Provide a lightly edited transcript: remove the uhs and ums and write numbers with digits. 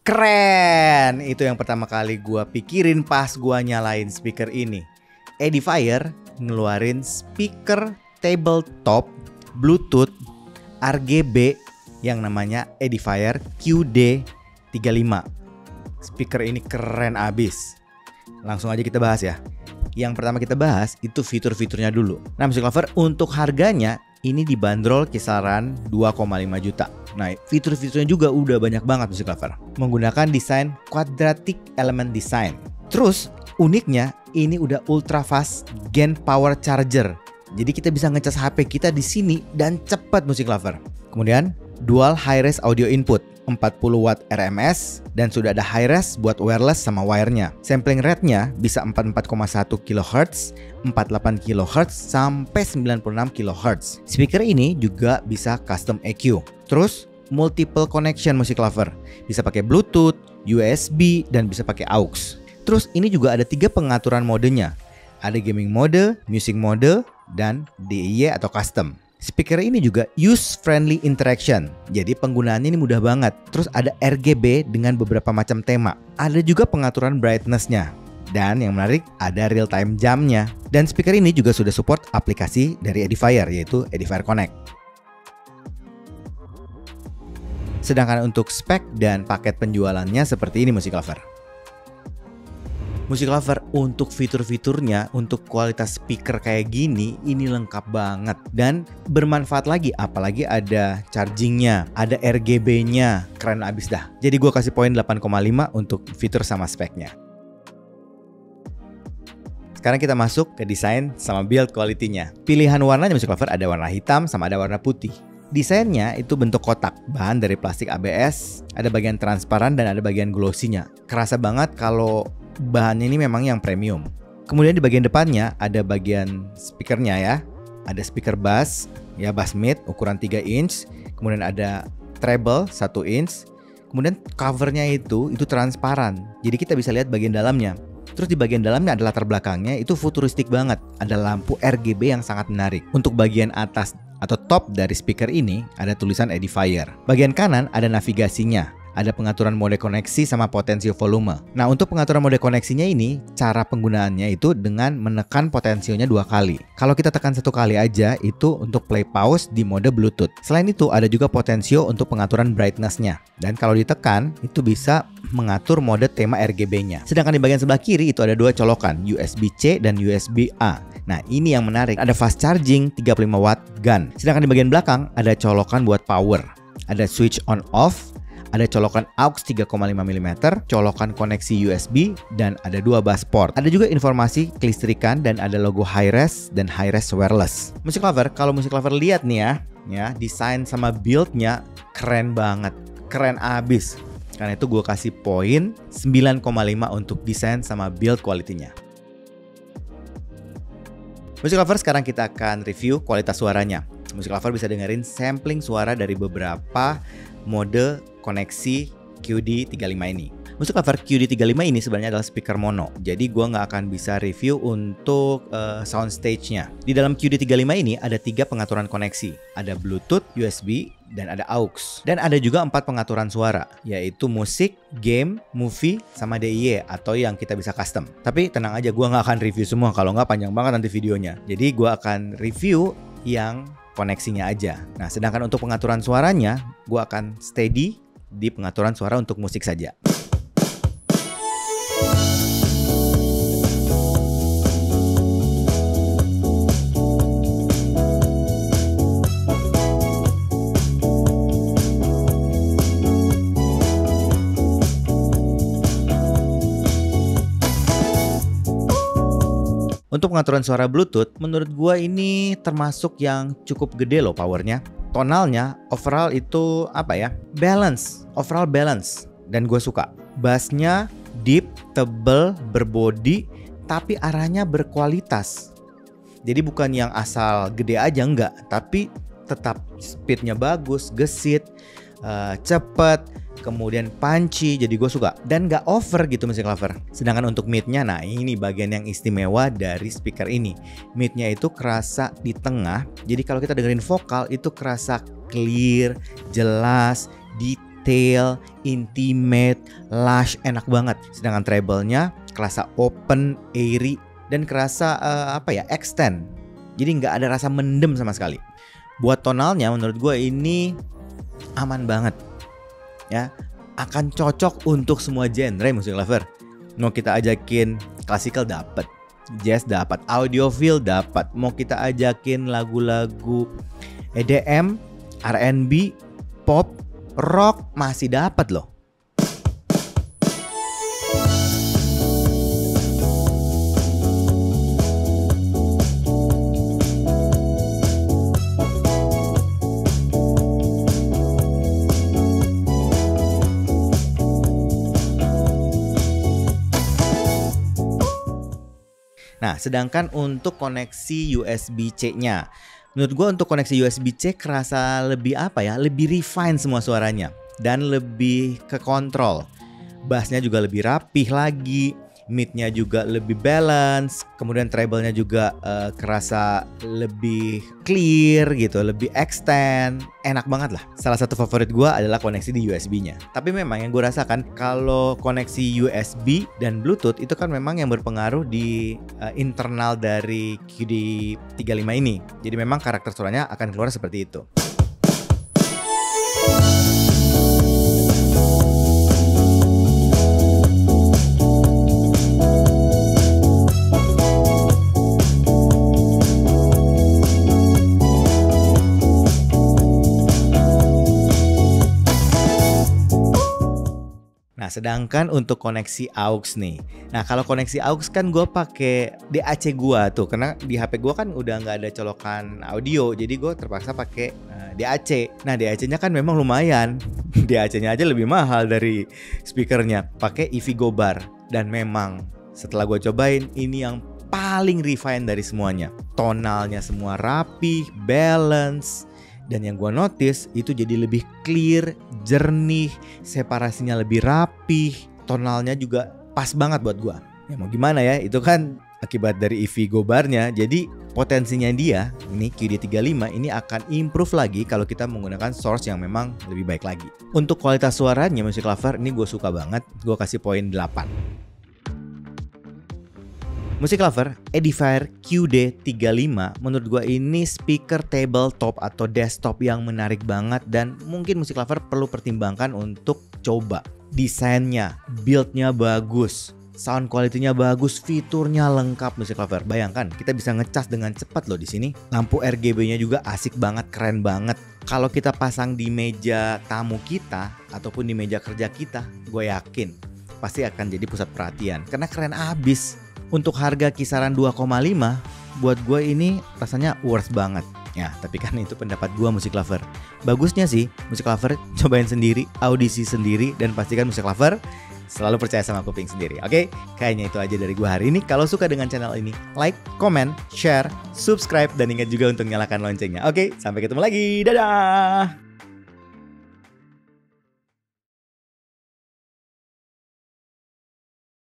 Keren! Itu yang pertama kali gua pikirin pas gua nyalain speaker ini. Edifier ngeluarin speaker tabletop Bluetooth RGB yang namanya Edifier QD35. Speaker ini keren abis. Langsung aja kita bahas ya. Yang pertama kita bahas itu fitur-fiturnya dulu. Nah, Music Lover, untuk harganya ini dibanderol kisaran 2,5 juta. Nah, fitur-fiturnya juga udah banyak banget Music Lover. Menggunakan desain quadratic element design. Terus uniknya ini udah ultra fast gain power charger. Jadi kita bisa ngecas HP kita di sini dan cepat Music Lover. Kemudian dual high-res audio input 40 watt RMS dan sudah ada high-res buat wireless sama wire-nya. Sampling rate-nya bisa 44,1 kHz, 48 kHz sampai 96 kHz. Speaker ini juga bisa custom EQ. Terus multiple connection Music Lover. Bisa pakai Bluetooth, USB dan bisa pakai AUX. Terus ini juga ada 3 pengaturan modenya. Ada gaming mode, music mode, dan DIY atau custom. Speaker ini juga user-friendly interaction, jadi penggunaannya ini mudah banget. Terus ada RGB dengan beberapa macam tema. Ada juga pengaturan brightness-nya. Dan yang menarik, ada real-time jam-nya. Dan speaker ini juga sudah support aplikasi dari Edifier, yaitu Edifier Connect. Sedangkan untuk spek dan paket penjualannya seperti ini Music Lover. Music Lover, untuk fitur-fiturnya, untuk kualitas speaker kayak gini, ini lengkap banget dan bermanfaat lagi. Apalagi ada chargingnya, ada RGB-nya, keren abis dah. Jadi gue kasih poin 8,5 untuk fitur sama speknya. Sekarang kita masuk ke desain sama build quality-nya. Pilihan warnanya Music Lover ada warna hitam sama ada warna putih. Desainnya itu bentuk kotak, bahan dari plastik ABS, ada bagian transparan dan ada bagian glossy-nya. Kerasa banget kalau bahannya ini memang yang premium. Kemudian di bagian depannya ada bagian speakernya ya. Ada speaker bass, ya bass mid ukuran 3 inch. Kemudian ada treble 1 inch. Kemudian covernya itu transparan. Jadi kita bisa lihat bagian dalamnya. Terus di bagian dalamnya ada latar belakangnya itu futuristik banget. Ada lampu RGB yang sangat menarik. Untuk bagian atas atau top dari speaker ini ada tulisan Edifier. Bagian kanan ada navigasinya. Ada pengaturan mode koneksi sama potensio volume. Nah, untuk pengaturan mode koneksinya ini, cara penggunaannya itu dengan menekan potensionya 2 kali. Kalau kita tekan 1 kali aja, itu untuk play pause di mode Bluetooth. Selain itu, ada juga potensio untuk pengaturan brightness-nya. Dan kalau ditekan, itu bisa mengatur mode tema RGB-nya. Sedangkan di bagian sebelah kiri itu ada 2 colokan, USB-C dan USB-A. Nah, ini yang menarik. Ada fast charging 35 watt GAN. Sedangkan di bagian belakang ada colokan buat power. Ada switch on off. Ada colokan AUX 3,5 mm, colokan koneksi USB, dan ada 2 bus port. Ada juga informasi kelistrikan dan ada logo high-res dan high-res wireless. Music Lover, kalau Music Lover lihat nih ya, desain sama build-nya keren banget. Keren abis. Karena itu gue kasih poin 9,5 untuk desain sama build quality-nya. Music Lover, sekarang kita akan review kualitas suaranya. Music Lover bisa dengerin sampling suara dari beberapa mode koneksi QD35 ini. Music Lover, QD35 ini sebenarnya adalah speaker mono. Jadi gue nggak akan bisa review untuk soundstage-nya. Di dalam QD35 ini ada 3 pengaturan koneksi. Ada Bluetooth, USB, dan ada AUX. Dan ada juga 4 pengaturan suara, yaitu musik, game, movie, sama DIY atau yang kita bisa custom. Tapi tenang aja, gue nggak akan review semua. Kalau nggak panjang banget nanti videonya. Jadi gue akan review yang koneksinya aja. Nah, sedangkan untuk pengaturan suaranya, gue akan steady di pengaturan suara untuk musik saja. Untuk pengaturan suara Bluetooth, menurut gua ini termasuk yang cukup gede loh powernya. Tonalnya overall itu balance, overall balance. Dan gue suka bassnya deep, tebel, berbody, tapi arahnya berkualitas. Jadi bukan yang asal gede aja, enggak, tapi tetap speednya bagus, gesit, cepet, kemudian punchy. Jadi gue suka dan gak over gitu Music Lover. Sedangkan untuk mid-nya, nah ini bagian yang istimewa dari speaker ini. Mid-nya itu kerasa di tengah. Jadi kalau kita dengerin vokal itu kerasa clear, jelas, detail detail, intimate, lush, enak banget. Sedangkan treble-nya kerasa open, airy, dan kerasa extend. Jadi nggak ada rasa mendem sama sekali. Buat tonalnya menurut gue ini aman banget. Ya, akan cocok untuk semua genre musik lover. Mau kita ajakin klasikal dapat, jazz dapat, audiophile dapat. Mau kita ajakin lagu-lagu EDM, R&B, pop, rock masih dapat loh. Nah, sedangkan untuk koneksi USB-C-nya, menurut gue untuk koneksi USB-C kerasa lebih lebih refine semua suaranya dan lebih ke kontrol. Bassnya juga lebih rapih lagi, mid-nya juga lebih balance, kemudian treble-nya juga kerasa lebih clear gitu, lebih extend, enak banget lah. Salah satu favorit gue adalah koneksi di USB-nya. Tapi memang yang gue rasakan kalau koneksi USB dan Bluetooth itu kan memang yang berpengaruh di internal dari QD35 ini. Jadi memang karakter suaranya akan keluar seperti itu. Nah, sedangkan untuk koneksi AUX nih. Nah, kalau koneksi AUX kan gue pakai DAC gue tuh, karena di HP gue kan udah nggak ada colokan audio, jadi gue terpaksa pakai DAC. Nah, DAC-nya kan memang lumayan. DAC-nya aja lebih mahal dari speakernya. Pakai Evigo Bar, dan memang setelah gue cobain ini yang paling refine dari semuanya. Tonalnya semua rapi, balance. Dan yang gue notice itu jadi lebih clear, jernih, separasinya lebih rapih, tonalnya juga pas banget buat gue. Ya mau gimana ya, itu kan akibat dari Evigo Bar-nya. Jadi potensinya dia, ini QD35 ini akan improve lagi kalau kita menggunakan source yang memang lebih baik lagi. Untuk kualitas suaranya Music Lover ini gue suka banget, gue kasih poin 8. Music Lover, Edifier QD35 menurut gue ini speaker tabletop atau desktop yang menarik banget dan mungkin Music Lover perlu pertimbangkan untuk coba. Desainnya, build-nya bagus, sound quality-nya bagus, fiturnya lengkap Music Lover. Bayangkan kita bisa ngecas dengan cepat loh di sini. Lampu RGB-nya juga asik banget, keren banget. Kalau kita pasang di meja tamu kita ataupun di meja kerja kita, gue yakin pasti akan jadi pusat perhatian karena keren abis. Untuk harga kisaran 2,5 buat gue ini rasanya worth banget. Ya, tapi kan itu pendapat gue Music Lover. Bagusnya sih Music Lover cobain sendiri, audisi sendiri, dan pastikan Music Lover selalu percaya sama kuping sendiri. Oke, kayaknya itu aja dari gue hari ini. Kalau suka dengan channel ini, like, comment, share, subscribe, dan ingat juga untuk nyalakan loncengnya. Oke, sampai ketemu lagi. Dadah.